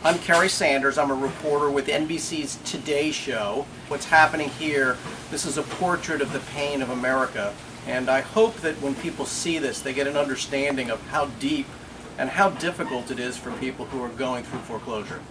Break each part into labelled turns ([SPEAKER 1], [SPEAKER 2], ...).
[SPEAKER 1] I'm Kerry Sanders. I'm a reporter with NBC's Today Show. What's happening here, this is a portrait of the pain of America. And I hope that when people see this, they get an understanding of how deep and how difficult it is for people who are going through foreclosure.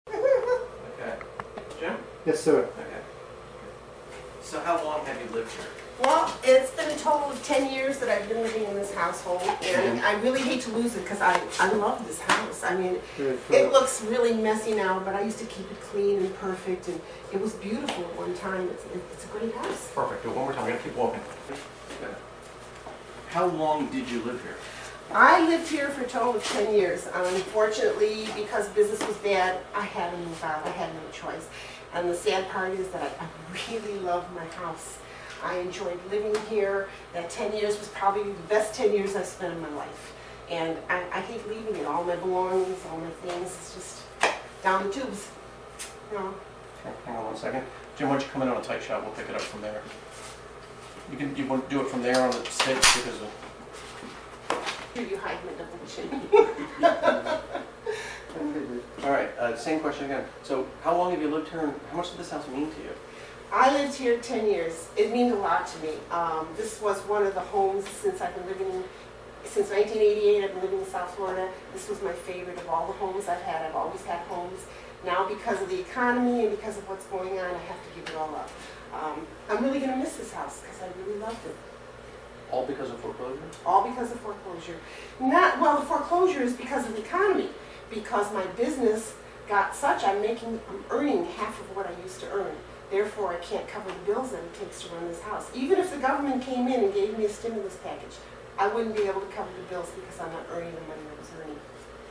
[SPEAKER 1] Okay. Jim?
[SPEAKER 2] Yes, sir.
[SPEAKER 1] Okay. So how long have you lived here?
[SPEAKER 3] Well, it's been a total of 10 years that I've been living in this household, and I really hate to lose it because I love this house. I mean, it looks really messy now, but I used to keep it clean and perfect, and it was beautiful at one time. It's a great house.
[SPEAKER 1] Perfect. Do it one more time. We're going to keep walking. Good. How long did you live here?
[SPEAKER 3] I lived here for a total of 10 years. Unfortunately, because business was bad, I had to move out. I had no choice. And the sad part is that I really love my house. I enjoyed living here. That 10 years was probably the best 10 years I've spent in my life. And I hate leaving it. All my belongings, all my things, it's just down the tubes. You know.
[SPEAKER 1] Okay, hang on one second. Jim, why don't you come in on a tight shot? We'll pick it up from there. You want to do it from there on the stage because of...
[SPEAKER 3] Here you hide my double chin.
[SPEAKER 1] All right, same question again. So how long have you lived here and how much did this house mean to you?
[SPEAKER 3] I lived here 10 years. It means a lot to me. This was one of the homes since 1988. I've been living in South Florida. This was my favorite of all the homes I've had. I've always had homes. Now, because of the economy and because of what's going on, I have to give it all up. I'm really going to miss this house because I really loved it.
[SPEAKER 1] All because of foreclosure?
[SPEAKER 3] All because of foreclosure. Well, the foreclosure is because of the economy. Because my business got such, I'm earning half of what I used to earn. Therefore, I can't cover the bills that it takes to run this house. Even if the government came in and gave me a stimulus package, I wouldn't be able to cover the bills because I'm not earning the money I was earning.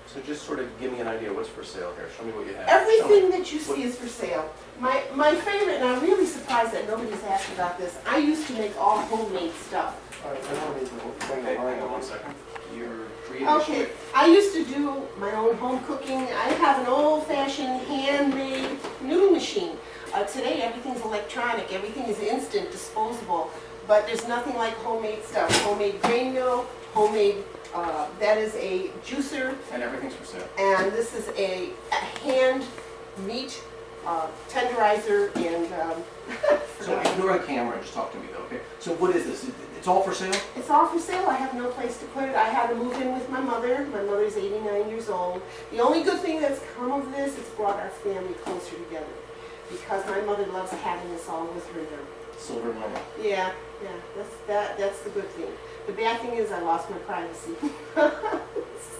[SPEAKER 1] So just sort of give me an idea what's for sale here. Show me what you have.
[SPEAKER 3] Everything that you see is for sale. My favorite, and I'm really surprised that nobody's asked about this, I used to make all homemade stuff.
[SPEAKER 1] Okay, hang on one second. You're creating
[SPEAKER 3] Okay, I used to do my own home cooking. I have an old-fashioned handmade noodle machine. Today everything's electronic, everything is instant, disposable, but there's nothing like homemade stuff. Homemade grain mill, homemade, that is a juicer.
[SPEAKER 1] And everything's for sale.
[SPEAKER 3] And this is a hand meat tenderizer and...
[SPEAKER 1] So you're on camera and just talk to me though, okay? So what is this? It's all for sale?
[SPEAKER 3] It's all for sale. I have no place to put it. I had to move in with my mother. My mother's 89 years old. The only good thing that's come of this, it's brought our family closer together. Because my mother loves having us all with her now.
[SPEAKER 1] Silver lining.
[SPEAKER 3] Yeah, that's the good thing. The bad thing is I lost my privacy. That's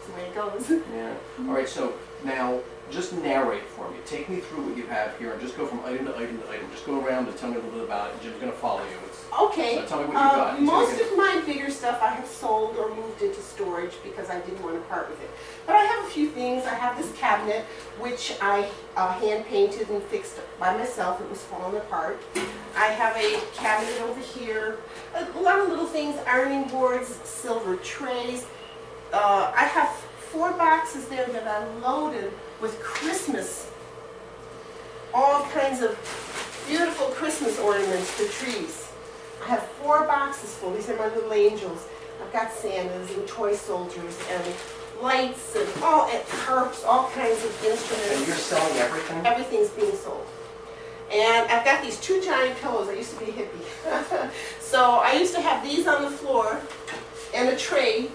[SPEAKER 3] the way it goes.
[SPEAKER 1] Yeah. All right, so now just narrate for me. Take me through what you have here and just go from item to item to item. Just go around and tell me a little bit about it. And Jim's going to follow you.
[SPEAKER 3] Okay.
[SPEAKER 1] So tell me what you got.
[SPEAKER 3] Most of my bigger stuff I have sold or moved into storage because I didn't want to part with it. But I have a few things. I have this cabinet, which I hand painted and fixed by myself. It was falling apart. I have a cabinet over here. A lot of little things, ironing boards, silver trays. I have 4 boxes there that I loaded with Christmas. All kinds of beautiful Christmas ornaments for trees. I have 4 boxes full. These are my little angels. I've got Santas and toy soldiers and lights and harps, all kinds of instruments.
[SPEAKER 1] And you're selling everything?
[SPEAKER 3] Everything's being sold. And I've got these 2 giant pillows. I used to be a hippie. So I used to have these on the floor and a tray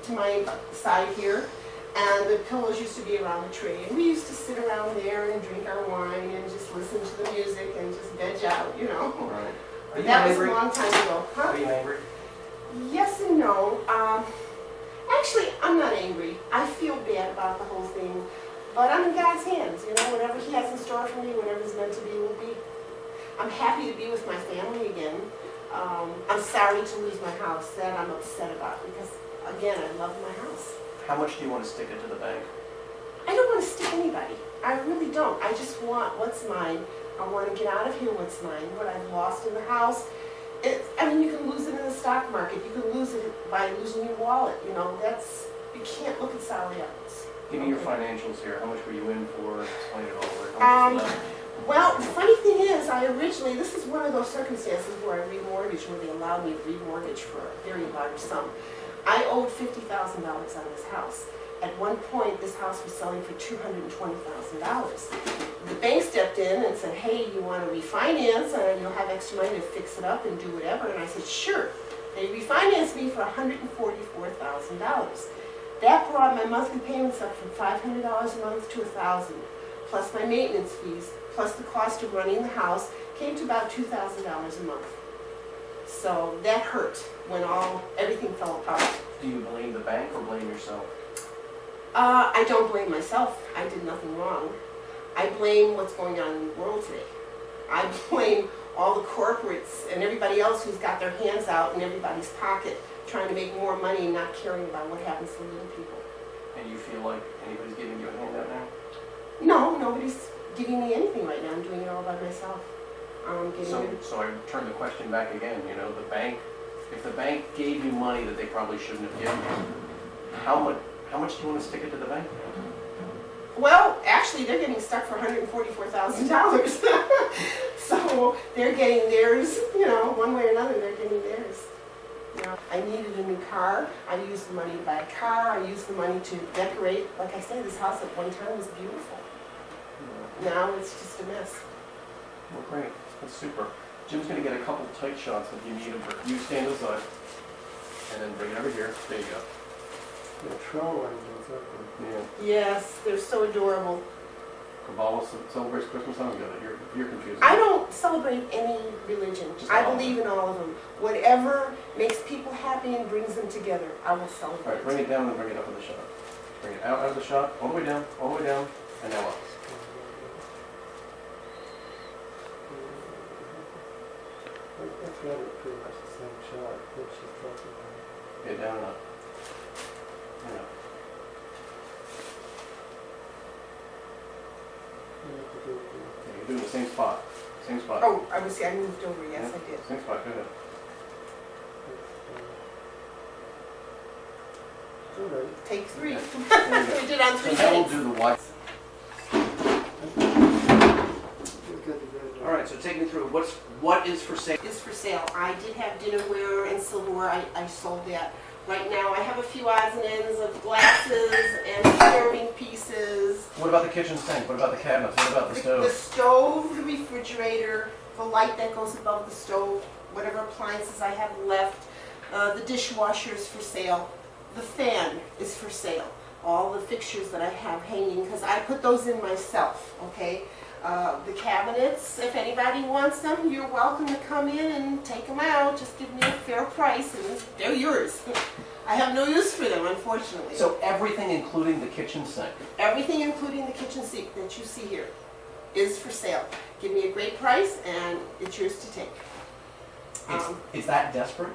[SPEAKER 3] to my side here. And the pillows used to be around the tree. And we used to sit around there and drink our wine and just listen to the music and just veg out, you know.
[SPEAKER 1] Right. Are you
[SPEAKER 3] That
[SPEAKER 1] angry?
[SPEAKER 3] was a long time ago. Huh?
[SPEAKER 1] Are you angry?
[SPEAKER 3] Yes and no. Actually, I'm not angry. I feel bad about the whole thing. But I'm in God's hands. You know, whatever He has in store for me, whatever's meant to be will be. I'm happy to be with my family again. I'm sorry to lose my house. That I'm upset about because, again, I love my house.
[SPEAKER 1] How much do you want to stick it to the bank?
[SPEAKER 3] I don't want to stick anybody. I really don't. I just want what's mine. I want to get out of here what's mine, what I've lost in the house. I mean, you can lose it in the stock market. You can lose it by losing your wallet. You know, you can't look at sour apples.
[SPEAKER 1] Give me your financials here. How much were you in for? Explain it all. How much is left?
[SPEAKER 3] Well, the funny thing is, this is one of those circumstances where I remortgaged, where they allowed me to remortgage for a very large sum. I owed $50,000 on this house. At one point, this house was selling for $220,000. The bank stepped in and said, hey, you want to refinance and you'll have extra money to fix it up and do whatever. And I said, sure. They refinanced me for $144,000. That brought my monthly payments up from $500 a month to $1,000, plus my maintenance fees, plus the cost of running the house, came to about $2,000 a month. So that hurt when everything fell apart.
[SPEAKER 1] Do you blame the bank or blame yourself?
[SPEAKER 3] I don't blame myself. I did nothing wrong. I blame what's going on in the world today. I blame all the corporates and everybody else who's got their hands out in everybody's pocket trying to make more money and not caring about what happens to little people.
[SPEAKER 1] And you feel like anybody's giving you a handout now?
[SPEAKER 3] No, nobody's giving me anything right now. I'm doing it all by myself.
[SPEAKER 1] So I turn the question back again, you know, the bank, if the bank gave you money that they probably shouldn't have given you, how much do you want to stick it to the bank?
[SPEAKER 3] Well, actually, they're getting stuck for $144,000. So they're getting theirs, you know, one way or another, they're getting theirs. You know, I needed a new car. I used the money to buy a car. I used the money to decorate. Like I said, this house at one time was beautiful. Now it's just a mess.
[SPEAKER 1] Well, great. That's super. Jim's going to get a couple tight shots if you need them. You stand aside, and then bring it over here. There you go.
[SPEAKER 2] The troll angels, aren't
[SPEAKER 1] Yeah.
[SPEAKER 3] Yes, they're so adorable.
[SPEAKER 1] Kabbalah celebrates Christmas. I don't get it. You're confused.
[SPEAKER 3] I don't celebrate any religion.
[SPEAKER 1] Just
[SPEAKER 3] I
[SPEAKER 1] all of
[SPEAKER 3] believe in all of them. Whatever makes people happy and brings them together, I will
[SPEAKER 1] All
[SPEAKER 3] celebrate.
[SPEAKER 1] right, bring it down and bring it up in the shot. Bring it out of the shot, all the way down, and now up.
[SPEAKER 2] I've got it pretty much the same shot that she's talking about.
[SPEAKER 1] Get down and up. And up. Okay, you're doing the same spot. Same spot.
[SPEAKER 3] Oh, I moved over. Yes, I did.
[SPEAKER 1] Same spot. Go ahead.
[SPEAKER 2] It's all right.
[SPEAKER 3] Take three.
[SPEAKER 1] There you go.
[SPEAKER 3] We did on 3
[SPEAKER 1] So now we'll
[SPEAKER 3] days.
[SPEAKER 1] do the white.
[SPEAKER 2] We've got the red.
[SPEAKER 1] All right. So take me through what is for sale.
[SPEAKER 3] Is for sale. I did have dinnerware and silverware. I sold that. Right now I have a few odds and ends of glasses and serving pieces.
[SPEAKER 1] What about the kitchen sink? What about the cabinets? What about the
[SPEAKER 3] The
[SPEAKER 1] stove?
[SPEAKER 3] stove, the refrigerator, the light that goes above the stove, whatever appliances I have left, the dishwasher is for sale. The fan is for sale. All the fixtures that I have hanging, because I put those in myself, okay? The cabinets, if anybody wants them, you're welcome to come in and take them out. Just give me a fair price and they're yours. I have no use for them, unfortunately.
[SPEAKER 1] So everything, including the kitchen sink.
[SPEAKER 3] Everything, including the kitchen sink that you see here, is for sale. Give me a great price and it's yours to take.
[SPEAKER 1] Is that desperate?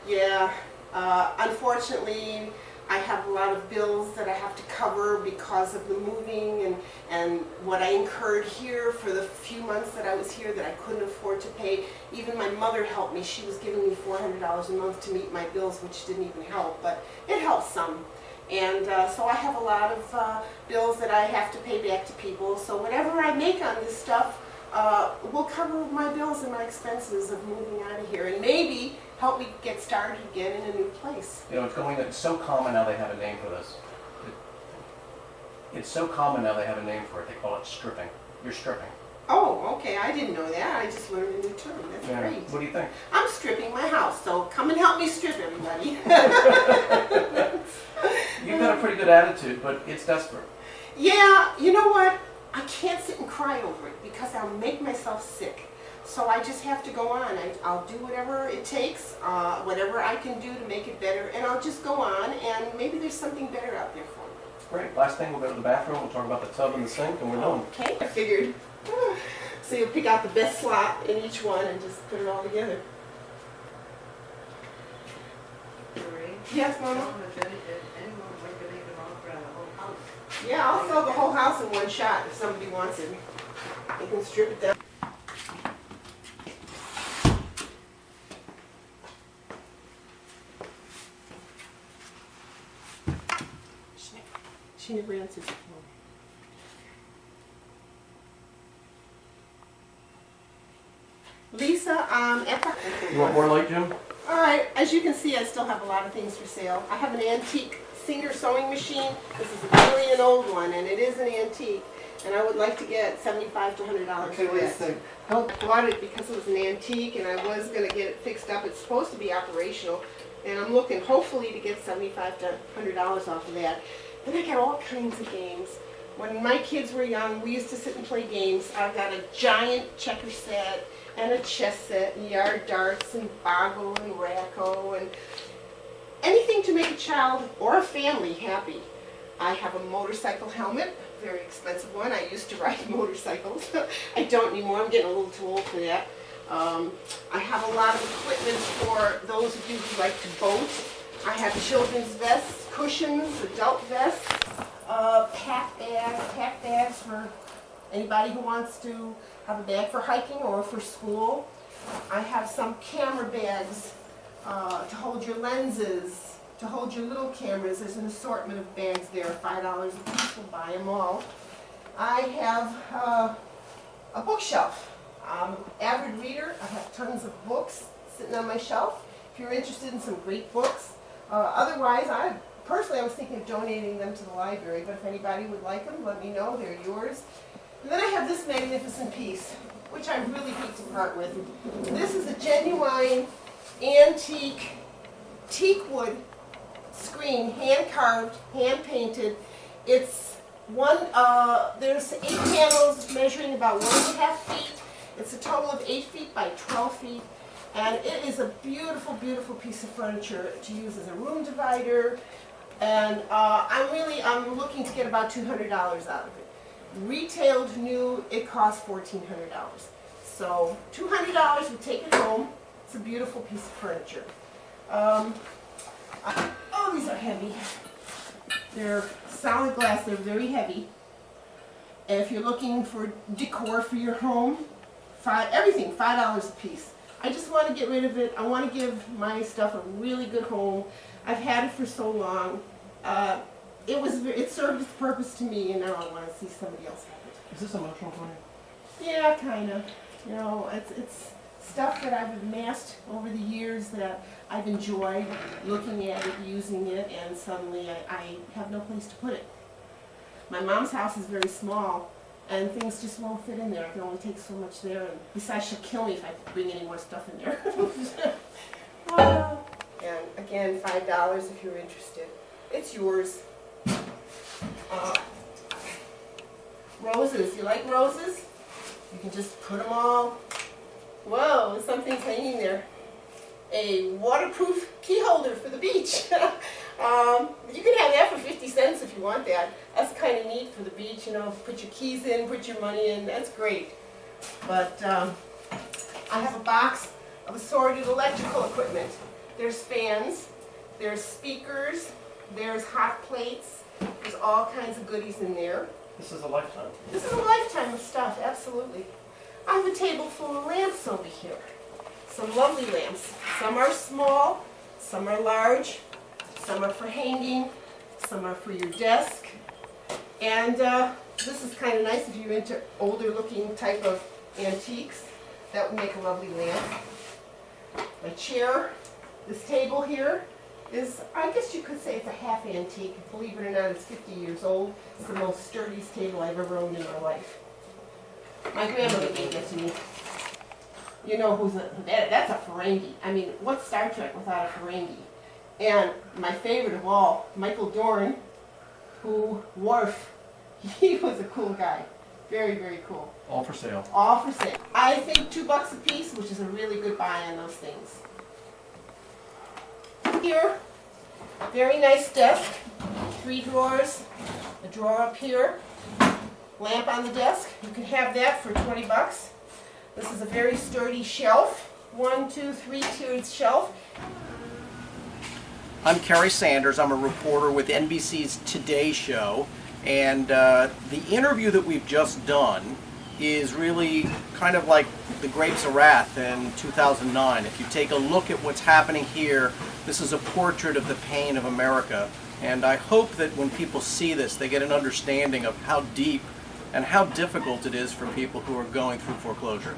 [SPEAKER 3] Yeah, unfortunately, I have a lot of bills that I have to cover because of the moving and what I incurred here for the few months that I was here that I couldn't afford to pay. Even my mother helped me. She was giving me $400 a month to meet my bills, which didn't even help, but it helped some. And so I have a lot of bills that I have to pay back to people. So whatever I make on this stuff will cover my bills and my expenses of moving out of here. And maybe help me get started again in a new place.
[SPEAKER 1] You know, it's so common now they have a name for this. It's so common now they have a name for it. They call it stripping. You're stripping.
[SPEAKER 3] Oh, okay, I didn't know that. I just learned a new term. That's great.
[SPEAKER 1] What do you think?
[SPEAKER 3] I'm stripping my house, so come and help me strip, everybody.
[SPEAKER 1] You've got a pretty good attitude, but it's desperate.
[SPEAKER 3] Yeah, you know what? I can't sit and cry over it because I'll make myself sick. So I just have to go on. I'll do whatever it takes, whatever I can do to make it better, and I'll just go on, and maybe there's something better out there for me.
[SPEAKER 1] Great. Last thing, we'll go to the bathroom. We'll talk about the tub and the sink, and we're done.
[SPEAKER 3] Okay, I figured. So you'll pick out the best slot in each one and just put it all together.
[SPEAKER 4] Zorine?
[SPEAKER 3] Yes, Mama?
[SPEAKER 4] Anyone would even offer the whole house.
[SPEAKER 3] Yeah, I'll sell the whole house in one shot if somebody wants it. They can strip it down. She never answers the phone. Lisa, at the...
[SPEAKER 1] You want more light, Jim?
[SPEAKER 3] All right, as you can see, I still have a lot of things for sale. I have an antique Singer sewing machine. This is really an old one, and it is an antique. And I would like to get $75 to $100
[SPEAKER 2] Okay,
[SPEAKER 3] for
[SPEAKER 2] wait a
[SPEAKER 3] it.
[SPEAKER 2] second.
[SPEAKER 3] I bought it because it was an antique, and I was going to get it fixed up. It's supposed to be operational, and I'm looking hopefully to get $75 to $100 off of that. And I got all kinds of games. When my kids were young, we used to sit and play games. I've got a giant checker set and a chess set and yard darts and boggle and racco and anything to make a child or a family happy. I have a motorcycle helmet, very expensive one. I used to ride motorcycles. I don't anymore. I'm getting a little too old for that. I have a lot of equipment for those of you who like to boat. I have children's vests, cushions, adult vests, pack bags for anybody who wants to have a bag for hiking or for school. I have some camera bags to hold your lenses, to hold your little cameras. There's an assortment of bags there, $5 a piece. We'll buy them all. I have a bookshelf. I'm an avid reader. I have tons of books sitting on my shelf. If you're interested in some great books. Otherwise, personally I was thinking of donating them to the library, but if anybody would like them, let me know. They're yours. And then I have this magnificent piece, which I really hate to part with. This is a genuine antique teak wood screen, hand carved, hand painted. It's there's 8 panels measuring about 1.5 feet. It's a total of 8 feet by 12 feet. And it is a beautiful, beautiful piece of furniture to use as a room divider. And I'm looking to get about $200 out of it. Retailed new, it costs $1,400. So $200 would take it home. It's a beautiful piece of furniture. Oh, these are heavy. They're solid glass. They're very heavy. And if you're looking for decor for your home, everything, $5 a piece. I just want to get rid of it. I want to give my stuff a really good home. I've had it for so long. It served its purpose to me, and now I want to see somebody else have it.
[SPEAKER 1] Is this emotional for you?
[SPEAKER 3] Yeah, kind of. You know, it's stuff that I've amassed over the years that I've enjoyed looking at it, using it, and suddenly I have no place to put it. My mom's house is very small, and things just won't fit in there. I can only take so much there, and besides she'll kill me if I bring any more stuff in there. And again, $5 if you're interested. It's yours. Roses. You like roses? You can just put them all. Whoa, something's hanging there. A waterproof key holder for the beach. You can have that for 50 cents if you want that. That's kind of neat for the beach, you know, put your keys in, put your money in, that's great. But I have a box of assorted electrical equipment. There's fans, there's speakers, there's hot plates, there's all kinds of goodies in there.
[SPEAKER 1] This is a lifetime.
[SPEAKER 3] This is a lifetime of stuff, absolutely. I have a table full of lamps over here. Some lovely lamps. Some are small, some are large, some are for hanging, some are for your desk. And this is kind of nice if you're into older looking type of antiques. That would make a lovely lamp. My chair, this table here is, I guess you could say it's a half antique. Believe it or not, it's 50 years old. It's the most sturdiest table I've ever owned in my life. My grandmother gave that to me. You know that's a Ferengi. I mean, what's Star Trek without a Ferengi? And my favorite of all, Michael Dorn, who Worf, he was a cool guy. Very, very cool.
[SPEAKER 1] All for sale.
[SPEAKER 3] All for sale. I think $2 a piece, which is a really good buy on those things. Here, very nice desk, 3 drawers, a drawer up here, lamp on the desk. You can have that for 20 bucks. This is a very sturdy shelf, 1, 2, 3 tiered shelf.
[SPEAKER 1] I'm Kerry Sanders. I'm a reporter with NBC's Today Show, and the interview that we've just done is really kind of like the Grapes of Wrath in 2009. If you take a look at what's happening here, this is a portrait of the pain of America, and I hope that when people see this, they get an understanding of how deep and how difficult it is for people who are going through foreclosure.